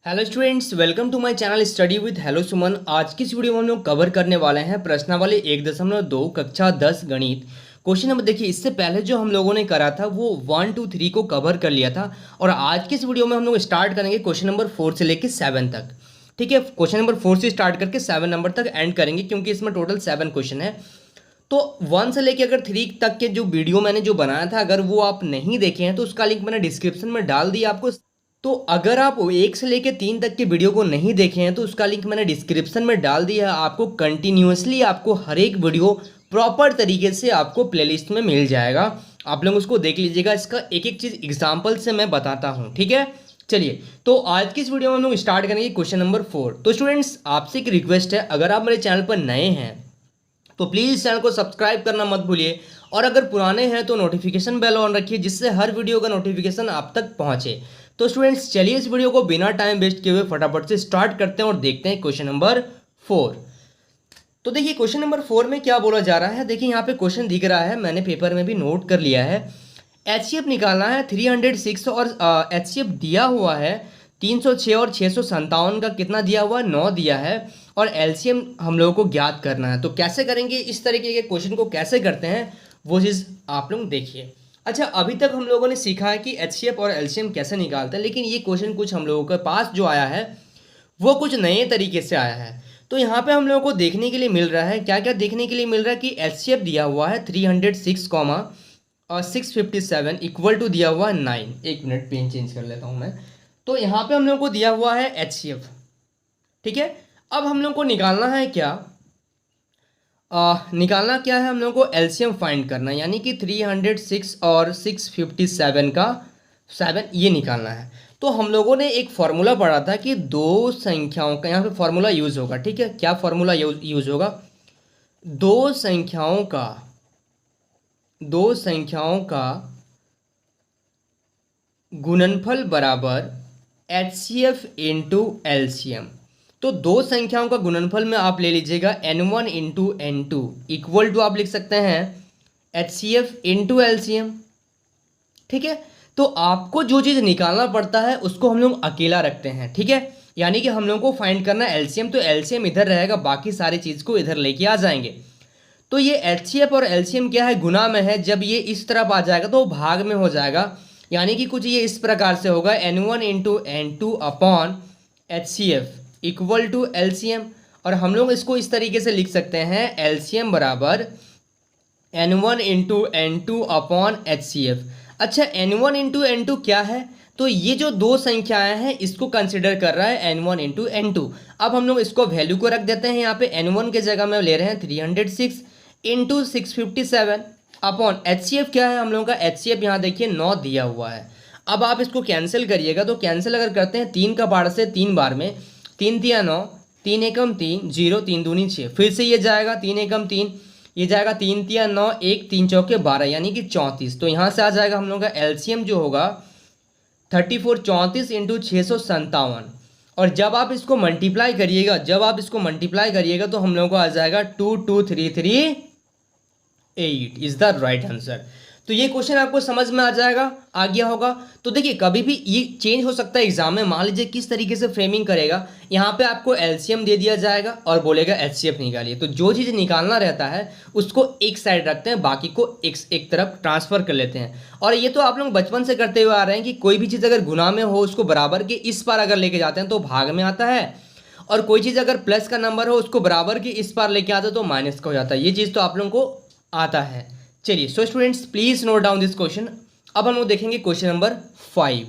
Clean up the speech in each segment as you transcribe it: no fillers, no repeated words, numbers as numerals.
Hello students, welcome to my channel study with hello Suman. आज की इस वीडियो में हम लोग कवर करने वाले हैं प्रश्नावली 1.2 कक्षा 10 गणित। क्वेश्चन नंबर देखिए, इससे पहले जो हम लोगों ने करा था वो 1, 2, 3 को कवर कर लिया था और आज की इस वीडियो में हम लोग स्टार्ट करेंगे क्वेश्चन नंबर 4 से लेकर 7 तक। ठीक है, क्वेश्चन नंबर 4 से स्टार्ट करके 7 नंबर तक एंड करेंगे क्योंकि इसमें टोटल 7 क्वेश्चन है। तो 1 से लेके अगर 3 तक के जो वीडियो मैंने जो बनाया था, अगर वो आप नहीं देखे हैं तो उसका लिंक मैंने डिस्क्रिप्शन में डाल दिया आपको। तो अगर आप 1 से लेके 3 तक के वीडियो को नहीं देखे हैं तो उसका लिंक मैंने डिस्क्रिप्शन में डाल दिया है। आपको कंटिन्यूसली आपको हर एक वीडियो प्रॉपर तरीके से आपको प्लेलिस्ट में मिल जाएगा। आप लोग उसको देख लीजिएगा, इसका एक एक चीज़ एग्जाम्पल से मैं बताता हूँ। ठीक है, चलिए तो आज की इस वीडियो में हम लोग स्टार्ट करेंगे क्वेश्चन नंबर 4। तो स्टूडेंट्स, आपसे एक रिक्वेस्ट है, अगर आप मेरे चैनल पर नए हैं तो प्लीज़ चैनल को सब्सक्राइब करना मत भूलिए, और अगर पुराने हैं तो नोटिफिकेशन बेल ऑन रखिए जिससे हर वीडियो का नोटिफिकेशन आप तक पहुंचे। तो स्टूडेंट्स, चलिए इस वीडियो को बिना टाइम वेस्ट किए हुए फटाफट से स्टार्ट करते हैं और देखते हैं क्वेश्चन नंबर 4। तो देखिए क्वेश्चन नंबर 4 में क्या बोला जा रहा है। देखिए यहाँ पे क्वेश्चन दिख रहा है, मैंने पेपर में भी नोट कर लिया है। एचसीएफ निकालना है 306 और एचसीएफ दिया हुआ है 306 और 657 का कितना दिया हुआ है, 9 दिया है, और एलसीएम हम लोगों को ज्ञात करना है। तो कैसे करेंगे, इस तरीके के क्वेश्चन को कैसे करते हैं वो चीज़ आप लोग देखिए। अच्छा, अभी तक हम लोगों ने सीखा है कि एचसीएफ और एलसीएम कैसे निकालते हैं, लेकिन ये क्वेश्चन कुछ हम लोगों के पास जो आया है वो कुछ नए तरीके से आया है। तो यहाँ पे हम लोगों को देखने के लिए मिल रहा है, क्या क्या देखने के लिए मिल रहा है कि एचसीएफ दिया हुआ है 306 और 657 इक्वल टू दिया हुआ है 9। एक मिनट, पेन चेंज कर लेता हूँ मैं। तो यहाँ पे हम लोग को दिया हुआ है एचसीएफ। ठीक है, अब हम लोग को निकालना है क्या, निकालना क्या है, हम लोग को एलसीएम फाइंड करना है, यानी कि 306 और 657 का 7 ये निकालना है। तो हम लोगों ने एक फॉर्मूला पढ़ा था कि दो संख्याओं का यहाँ पे फॉर्मूला यूज़ होगा। ठीक है, क्या फॉर्मूला यूज़ होगा, दो संख्याओं का गुणनफल बराबर एचसीएफ इंटू एलसीएम। तो दो संख्याओं का गुणनफल में आप ले लीजिएगा n1 into n2 equal to आप लिख सकते हैं एचसीएफ इंटू एलसीएम। ठीक है, तो आपको जो चीज़ निकालना पड़ता है उसको हम लोग अकेला रखते हैं। ठीक है, यानी कि हम लोग को फाइंड करना है एलसीएम, तो एलसीएम इधर रहेगा, बाकी सारी चीज़ को इधर लेके आ जाएंगे। तो ये एचसीएफ और एलसीएम क्या है, गुना में है। जब ये इस तरफ आ जाएगा तो भाग में हो जाएगा, यानी कि कुछ ये इस प्रकार से होगा n1 into n2 upon HCF equal to LCM. और हम लोग इसको इस तरीके से लिख सकते हैं, एलसीएम बराबर n1 into n2 upon HCF. अच्छा, n1 इंटू n2 क्या है, तो ये जो दो संख्याएं हैं इसको कंसिडर कर रहा है n1 इंटू n2। अब हम लोग इसको वैल्यू को रख देते हैं, यहाँ पे n1 के जगह में ले रहे हैं 306 इंटू 657 अपॉन एचसीएफ क्या है, हम लोगों का एचसीएफ यहाँ देखिए 9 दिया हुआ है। अब आप इसको कैंसिल करिएगा, तो कैंसिल अगर करते हैं 3 का पार्ट से 3 बार में, 3 तिया 9, 3 एकम 3, 0, 3 दूनी 6, फिर से ये जाएगा 3 एकम 3, ये जाएगा 3 तिया 9, 1 3 चौके 12, यानी कि 34। तो यहाँ से आ जाएगा हम लोग का एलसीएम जो होगा 34, 34 इंटू 657। और जब आप इसको मल्टीप्लाई करिएगा तो हम लोगों को आ जाएगा 2233 8 इज द राइट आंसर। तो ये क्वेश्चन आपको समझ में आ गया होगा। तो देखिए, कभी भी ये चेंज हो सकता है एग्जाम में। मान लीजिए किस तरीके से फ्रेमिंग करेगा, यहाँ पे आपको एलसीएम दे दिया जाएगा और बोलेगा एचसीएफ निकालिए। तो जो चीज़ निकालना रहता है उसको एक साइड रखते हैं, बाकी को एक तरफ ट्रांसफर कर लेते हैं। और ये तो आप लोग बचपन से करते हुए आ रहे हैं कि कोई भी चीज़ अगर गुना में हो उसको बराबर के इस पार अगर लेके जाते हैं तो भाग में आता है, और कोई चीज़ अगर प्लस का नंबर हो उसको बराबर के इस पार लेके आते हैं तो माइनस का हो जाता है। ये चीज़ तो आप लोगों को आता है। चलिए, so students please note down this question. अब हम लोग देखेंगे क्वेश्चन नंबर 5।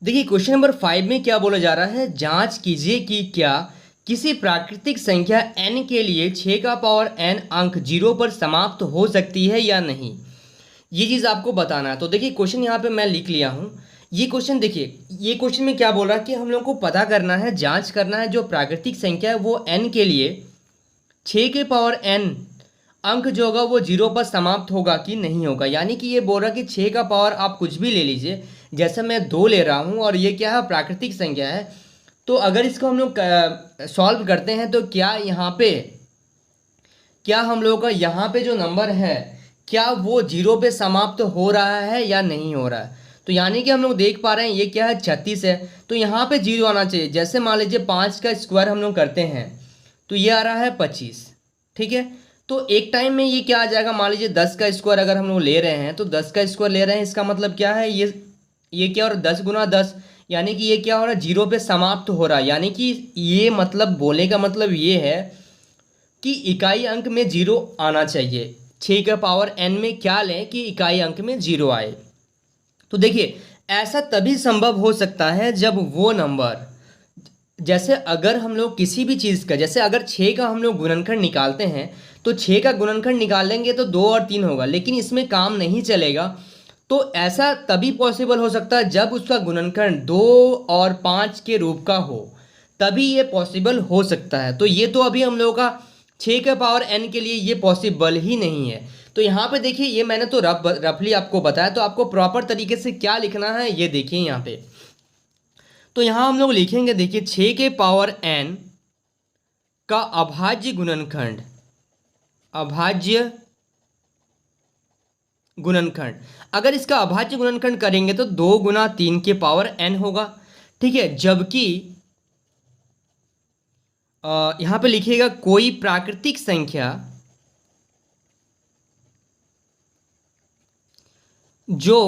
देखिए क्वेश्चन नंबर 5 में क्या बोला जा रहा है, जांच कीजिए कि क्या किसी प्राकृतिक संख्या n के लिए 6 का पावर n अंक 0 पर समाप्त हो सकती है या नहीं, ये चीज़ आपको बताना है। तो देखिए क्वेश्चन यहाँ पे मैं लिख लिया हूँ। ये क्वेश्चन देखिए, ये क्वेश्चन में क्या बोल रहा है कि हम लोग को पता करना है, जांच करना है जो प्राकृतिक संख्या है वो n के लिए 6 के पावर n अंक जो होगा वो 0 पर समाप्त होगा कि नहीं होगा। यानी कि ये बोल रहा है कि 6 का पावर आप कुछ भी ले लीजिए, जैसे मैं 2 ले रहा हूँ और ये क्या है, प्राकृतिक संख्या है। तो अगर इसको हम लोग सॉल्व करते हैं तो क्या हम लोगों का यहाँ पे जो नंबर है क्या वो 0 पे समाप्त हो रहा है या नहीं हो रहा है। तो यानी कि हम लोग देख पा रहे हैं ये क्या है, 36 है। तो यहाँ पे 0 आना चाहिए। जैसे मान लीजिए 5 का स्क्वायर हम लोग करते हैं तो ये आ रहा है 25, ठीक है। तो एक टाइम में ये क्या आ जाएगा, मान लीजिए 10 का स्क्वायर अगर हम लोग ले रहे हैं तो 10 का स्क्वायर ले रहे हैं, इसका मतलब क्या है, ये क्या हो रहा है, 10 गुना 10, यानी कि ये क्या हो रहा है, 0 पे समाप्त हो रहा है। यानी कि ये मतलब बोलने का मतलब ये है कि इकाई अंक में 0 आना चाहिए। 6 का पावर n में क्या लें कि इकाई अंक में 0 आए। तो देखिए ऐसा तभी संभव हो सकता है जब वो नंबर, जैसे अगर हम लोग किसी भी चीज़ का, जैसे अगर 6 का हम लोग गुणनखंड निकालते हैं तो 6 का गुणनखंड निकालेंगे तो 2 और 3 होगा, लेकिन इसमें काम नहीं चलेगा। तो ऐसा तभी पॉसिबल हो सकता है जब उसका गुणनखंड 2 और 5 के रूप का हो, तभी ये पॉसिबल हो सकता है। तो ये तो अभी हम लोगों का 6 का पावर n के लिए ये पॉसिबल ही नहीं है। तो यहाँ पे देखिए ये मैंने तो रफली आपको बताया, तो आपको प्रॉपर तरीके से क्या लिखना है ये देखिए यहाँ पे। तो यहाँ हम लोग लिखेंगे, देखिए 6 के पावर n का अभाज्य गुणनखंड, अभाज्य गुणनखंड, अगर इसका अभाज्य गुणनखंड करेंगे तो 2 गुना 3 के पावर n होगा, ठीक है। जबकि यहाँ पे लिखिएगा कोई प्राकृतिक संख्या जो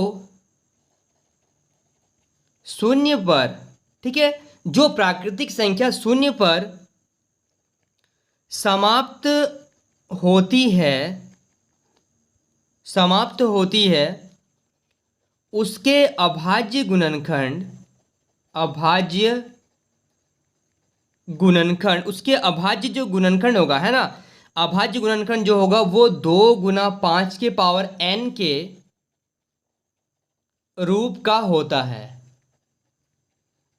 शून्य पर, ठीक है, जो प्राकृतिक संख्या शून्य पर समाप्त होती है, समाप्त होती है, उसके अभाज्य गुणनखंड, अभाज्य गुणनखंड, उसके अभाज्य जो गुणनखंड होगा, है ना, अभाज्य गुणनखंड जो होगा वो 2 गुना 5 के पावर n के रूप का होता है।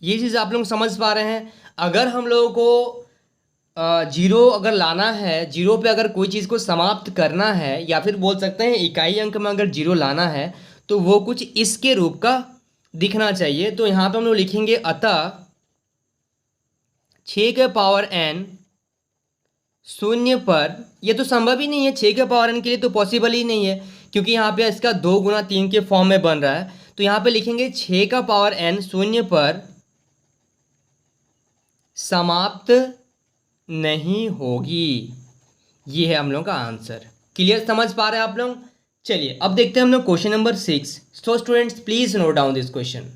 ये चीज़ आप लोग समझ पा रहे हैं। अगर हम लोगों को जीरो अगर लाना है, जीरो पे अगर कोई चीज़ को समाप्त करना है, या फिर बोल सकते हैं इकाई अंक में अगर जीरो लाना है, तो वो कुछ इसके रूप का दिखना चाहिए। तो यहाँ पे हम लोग लिखेंगे अतः 6 के पावर n शून्य पर, ये तो संभव ही नहीं है, 6 के पावर n के लिए तो पॉसिबल ही नहीं है, क्योंकि यहाँ पे इसका 2 गुना 3 के फॉर्म में बन रहा है। तो यहाँ पे लिखेंगे 6 का पावर n शून्य पर समाप्त नहीं होगी। ये है हम लोग का आंसर। क्लियर, समझ पा रहे हैं आप लोग। चलिए अब देखते हैं हम लोग question number 6। So students please note down this question.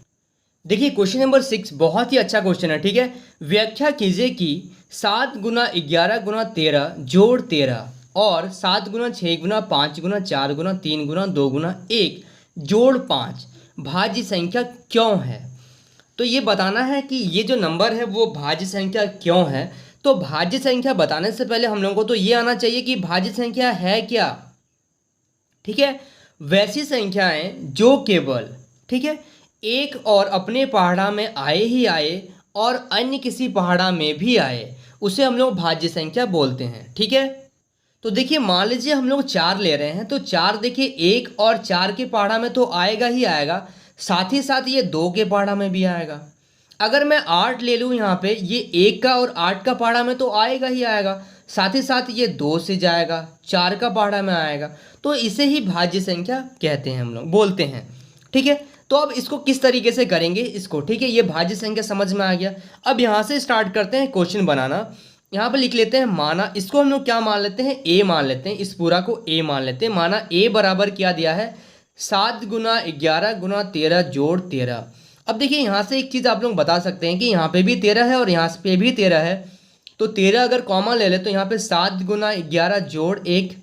देखिए क्वेश्चन नंबर 6 बहुत ही अच्छा क्वेश्चन है, ठीक है। व्याख्या कीजिए कि 7 गुना 11 गुना 13 जोड़ 13 और 7 गुना 6 गुना 5 गुना 4 गुना 3 गुना 2 गुना 1 जोड़ 5 भाज्य संख्या क्यों है। तो ये बताना है कि ये जो नंबर है वो भाज्य संख्या क्यों है। तो भाज्य संख्या बताने से पहले हम लोगों को तो ये आना चाहिए कि भाज्य संख्या है क्या, ठीक है। वैसी संख्याएं जो केवल, ठीक है, एक और अपने पहाड़ा में आए ही आए और अन्य किसी पहाड़ा में भी आए, उसे हम लोग भाज्य संख्या बोलते हैं, ठीक है। तो देखिए मान लीजिए हम लोग 4 ले रहे हैं, तो 4 देखिए 1 और 4 के पहाड़ा में तो आएगा ही आएगा, साथ ही साथ ये 2 के पहाड़ा में भी आएगा। अगर मैं 8 ले लूँ यहाँ पे, ये 1 का और 8 का पहाड़ा में तो आएगा ही आएगा, साथ ही साथ ये 2 से जाएगा, 4 का पहाड़ा में आएगा। तो इसे ही भाज्य संख्या कहते हैं, हम लोग बोलते हैं, ठीक है। तो अब इसको किस तरीके से करेंगे इसको, ठीक है, ये भाज्य संख्या समझ में आ गया। अब यहाँ से स्टार्ट करते हैं क्वेश्चन बनाना। यहाँ पे लिख लेते हैं माना, इसको हम लोग क्या मान लेते हैं, ए मान लेते हैं, इस पूरा को ए मान लेते हैं। माना ए बराबर क्या दिया है, 7 गुना 11 गुना 13 जोड़ 13। अब देखिए यहाँ से एक चीज़ आप लोग बता सकते हैं कि यहाँ पे भी 13 है और यहाँ पे भी 13 है, तो 13 अगर कॉमन ले ले तो यहाँ पे 7 गुना 11 जोड़ 1।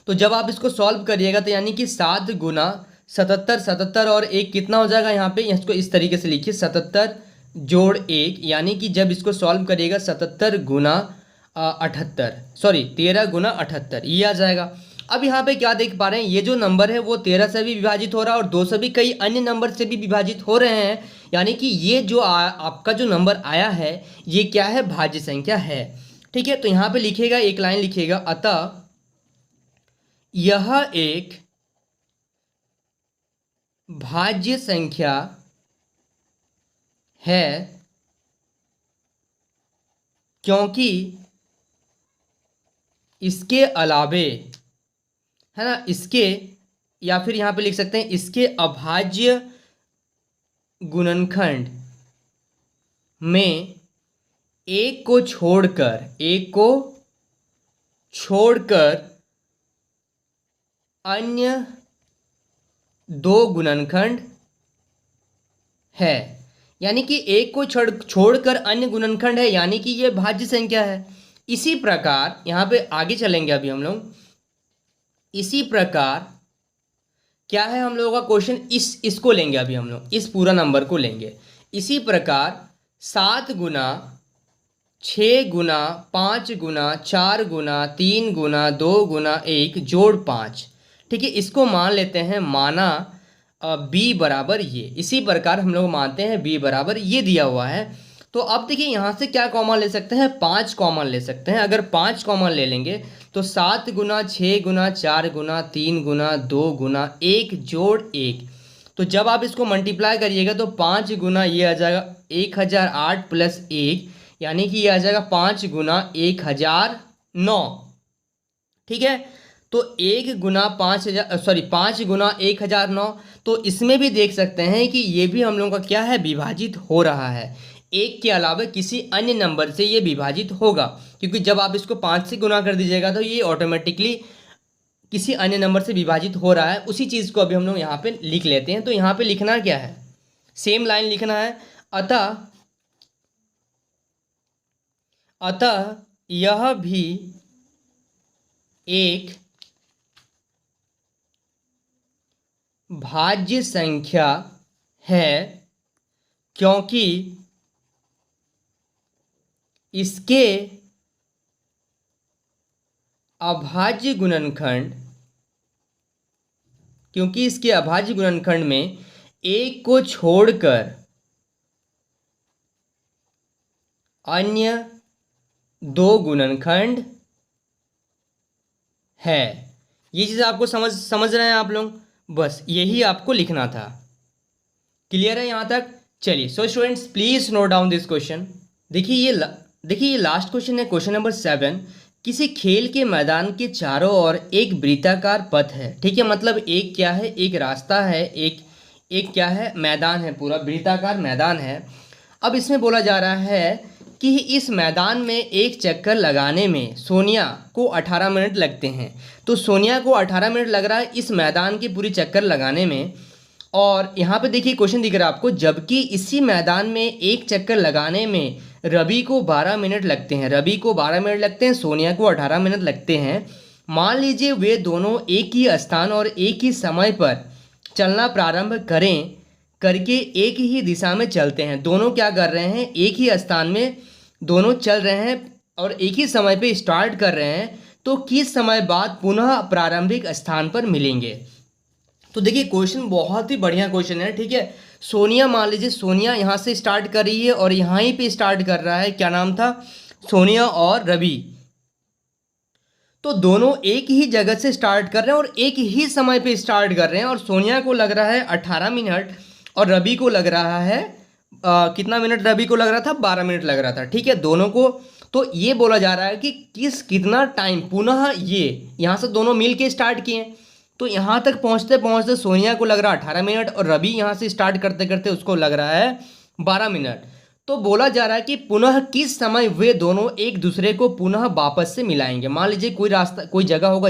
तो जब आप इसको सॉल्व करिएगा तो यानी कि 7 गुना 77, 77 और 1 कितना हो जाएगा, यहाँ पे इसको इस तरीके से लिखिए 77 जोड़ 1, यानी कि जब इसको सॉल्व करिएगा 77 गुना 78, सॉरी 13 गुना 78 ये आ जाएगा। अब यहाँ पे क्या देख पा रहे हैं, ये जो नंबर है वो 13 से भी विभाजित हो रहा है और 2 से भी, कई अन्य नंबर से भी विभाजित हो रहे हैं, यानी कि ये जो आपका जो नंबर आया है ये क्या है, भाज्य संख्या है, ठीक है। तो यहाँ पे लिखिएगा, एक लाइन लिखिएगा, अतः यह एक भाज्य संख्या है क्योंकि इसके अलावे, है ना, इसके या फिर यहाँ पे लिख सकते हैं इसके अभाज्य गुणनखंड में एक को छोड़कर अन्य दो गुणनखंड है। यानी कि एक को छोड़कर अन्य गुणनखंड है, यानी कि यह भाज्य संख्या है। इसी प्रकार यहाँ पे आगे चलेंगे अभी हम लोग। इसी प्रकार क्या है हम लोगों का क्वेश्चन, इसको लेंगे अभी हम लोग, इस पूरा नंबर को लेंगे। इसी प्रकार 7 गुना 6 गुना 5 गुना 4 गुना 3 गुना 2 गुना 1 जोड़ 5, ठीक है, इसको मान लेते हैं माना b बराबर ये। इसी प्रकार हम लोग मानते हैं b बराबर ये दिया हुआ है। तो अब देखिए यहाँ से क्या कॉमन ले सकते हैं, 5 कॉमन ले सकते हैं। अगर 5 कॉमन ले लेंगे तो 7 गुना 6 गुना 4 गुना 3 गुना 2 गुना 1 जोड़ 1, तो जब आप इसको मल्टीप्लाई करिएगा तो 5 गुना ये आ जाएगा 1008 प्लस 1, यानी कि ये आ जाएगा 5 गुना 1009, ठीक है। तो 1 गुना 5 गुना 1009, तो इसमें भी देख सकते हैं कि ये भी हम लोगों का क्या है, विभाजित हो रहा है। एक के अलावा किसी अन्य नंबर से ये विभाजित होगा, क्योंकि जब आप इसको 5 से गुना कर दीजिएगा तो ये ऑटोमेटिकली किसी अन्य नंबर से विभाजित हो रहा है। उसी चीज़ को अभी हम लोग यहाँ पे लिख लेते हैं। तो यहाँ पे लिखना क्या है, सेम लाइन लिखना है। अतः यह भी एक भाज्य संख्या है, क्योंकि इसके अभाज्य गुणनखंड में एक को छोड़कर अन्य दो गुणनखंड है। ये चीज़ आपको समझ रहे हैं आप लोग, बस यही आपको लिखना था। क्लियर है यहाँ तक? चलिए, so students please note down this question. देखिए ये लास्ट क्वेश्चन है, क्वेश्चन नंबर 7। किसी खेल के मैदान के चारों ओर एक वृत्ताकार पथ है, ठीक है, मतलब एक क्या है, एक रास्ता है, एक क्या है, मैदान है, पूरा वृत्ताकार मैदान है। अब इसमें बोला जा रहा है कि इस मैदान में एक चक्कर लगाने में सोनिया को 18 मिनट लगते हैं। तो सोनिया को 18 मिनट लग रहा है इस मैदान की पूरी चक्कर लगाने में, और यहाँ पे देखिए क्वेश्चन दिख रहा है आपको, जबकि इसी मैदान में एक चक्कर लगाने में रवि को 12 मिनट लगते हैं, सोनिया को 18 मिनट लगते हैं। मान लीजिए वे दोनों एक ही स्थान और एक ही समय पर चलना प्रारंभ करके एक ही दिशा में चलते हैं। दोनों क्या कर रहे हैं, एक ही स्थान में दोनों चल रहे हैं और एक ही समय पे स्टार्ट कर रहे हैं, तो किस समय बाद पुनः प्रारंभिक स्थान पर मिलेंगे। तो देखिए क्वेश्चन बहुत ही बढ़िया क्वेश्चन है, ठीक है। सोनिया, मान लीजिए सोनिया यहाँ से स्टार्ट कर रही है और यहाँ ही पे स्टार्ट कर रहा है, क्या नाम था, सोनिया और रवि। तो दोनों एक ही जगह से स्टार्ट कर रहे हैं और एक ही समय पे स्टार्ट कर रहे हैं, और सोनिया को लग रहा है 18 मिनट और रवि को लग रहा है कितना मिनट, रवि को लग रहा था 12 मिनट लग रहा था, ठीक है, दोनों को। तो ये बोला जा रहा है कि कितना टाइम पुनः ये यहाँ से दोनों मिल के स्टार्ट किए, तो यहाँ तक पहुँचते पहुँचते सोनिया को लग रहा है 18 मिनट और रवि यहाँ से स्टार्ट करते करते उसको लग रहा है 12 मिनट। तो बोला जा रहा है कि पुनः किस समय वे दोनों एक दूसरे को पुनः वापस से मिलाएंगे। मान लीजिए कोई रास्ता, कोई जगह होगा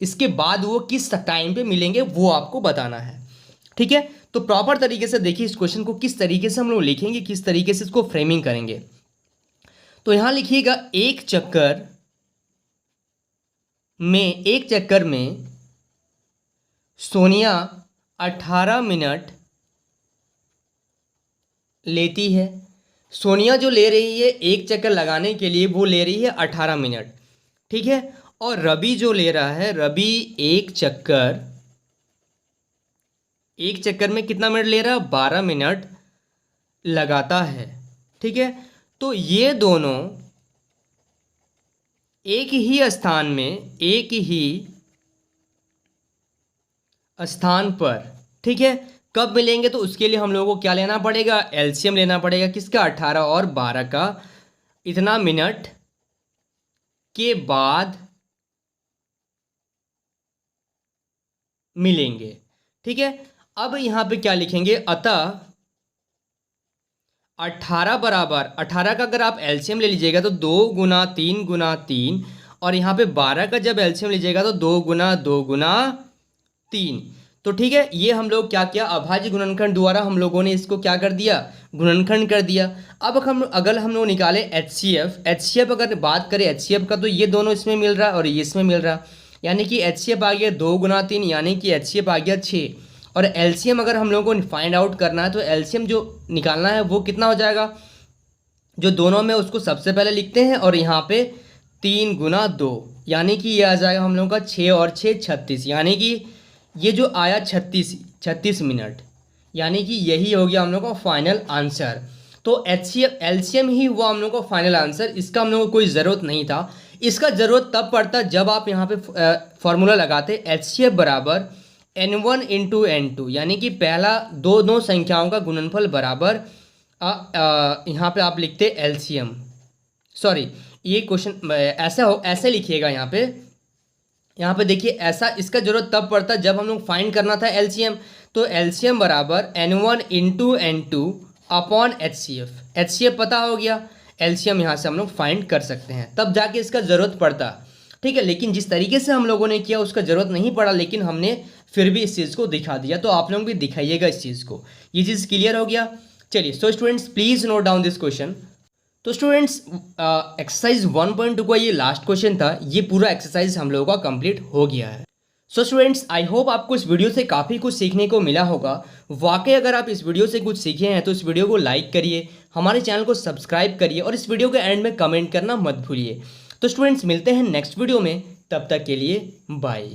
इसके बाद वो किस टाइम पे मिलेंगे, वो आपको बताना है, ठीक है। तो प्रॉपर तरीके से देखिए इस क्वेश्चन को किस तरीके से हम लोग लिखेंगे, किस तरीके से इसको फ्रेमिंग करेंगे। तो यहाँ लिखिएगा एक चक्कर में सोनिया 18 मिनट लेती है। सोनिया जो ले रही है एक चक्कर लगाने के लिए, वो ले रही है 18 मिनट, ठीक है। और रवि जो ले रहा है, रवि एक चक्कर में कितना मिनट ले रहा है, 12 मिनट लगाता है, ठीक है। तो ये दोनों एक ही स्थान पर, ठीक है, कब मिलेंगे, तो उसके लिए हम लोगों को क्या लेना पड़ेगा, एलसीएम लेना पड़ेगा, किसका, 18 और 12 का। इतना मिनट के बाद मिलेंगे। ठीक है, अब यहाँ पे क्या लिखेंगे, अतः 18 बराबर 18 का अगर आप एलसीएम ले लीजिएगा तो 2 × 3 × 3, और यहाँ पे 12 का जब एलसीएम लीजिएगा तो 2 × 2 × 3। तो ठीक है, ये हम लोग क्या किया, अभाज्य गुणनखंड द्वारा हम लोगों ने इसको क्या कर दिया, गुणनखंड कर दिया। अब अगर हम लोग निकाले एचसीएफ अगर बात करें एचसीएफ का, तो ये दोनों इसमें मिल रहा है और ये इसमें मिल रहा है, यानी कि एचसीएफ आ गया 2 × 3, यानी कि एचसीएफ आ गया 6। और एलसीएम अगर हम लोगों को फाइंड आउट करना है तो एलसीएम जो निकालना है वो कितना हो जाएगा, जो दोनों में उसको सबसे पहले लिखते हैं और यहाँ पे 3 × 2, यानी कि ये आ जाएगा हम लोगों का 6 और 6 36, यानी कि ये जो आया 36 मिनट, यानी कि यही हो गया हम लोग का फाइनल आंसर। तो एलसीएम ही हुआ हम लोग का फाइनल आंसर, इसका हम लोग को कोई ज़रूरत नहीं था। इसका ज़रूरत तब पड़ता जब आप यहाँ पे फॉर्मूला लगाते एचसीएफ बराबर n1 × n2, यानी कि पहला दोनों संख्याओं का गुणनफल बराबर यहाँ पे आप लिखते एलसीएम, सॉरी ये क्वेश्चन ऐसे लिखिएगा यहाँ पे देखिए, ऐसा इसका जरूरत तब पड़ता जब हम लोग फाइंड करना था एलसीएम। तो एलसीएम बराबर n1 × n2 अपॉन एचसीएफ पता हो गया, एलसीएम यहाँ से हम लोग फाइंड कर सकते हैं, तब जाके इसका ज़रूरत पड़ता। ठीक है, लेकिन जिस तरीके से हम लोगों ने किया उसका ज़रूरत नहीं पड़ा, लेकिन हमने फिर भी इस चीज़ को दिखा दिया, तो आप लोग भी दिखाइएगा इस चीज़ को। ये चीज़ क्लियर हो गया। चलिए, so students please note down this question. तो स्टूडेंट्स एक्सरसाइज 1.2 का ये लास्ट क्वेश्चन था, ये पूरा एक्सरसाइज हम लोगों का कंप्लीट हो गया है। सो स्टूडेंट्स आई होप आपको इस वीडियो से काफ़ी कुछ सीखने को मिला होगा। वाकई अगर आप इस वीडियो से कुछ सीखे हैं तो इस वीडियो को लाइक करिए, हमारे चैनल को सब्सक्राइब करिए और इस वीडियो के एंड में कमेंट करना मत भूलिए। तो स्टूडेंट्स मिलते हैं नेक्स्ट वीडियो में, तब तक के लिए बाय।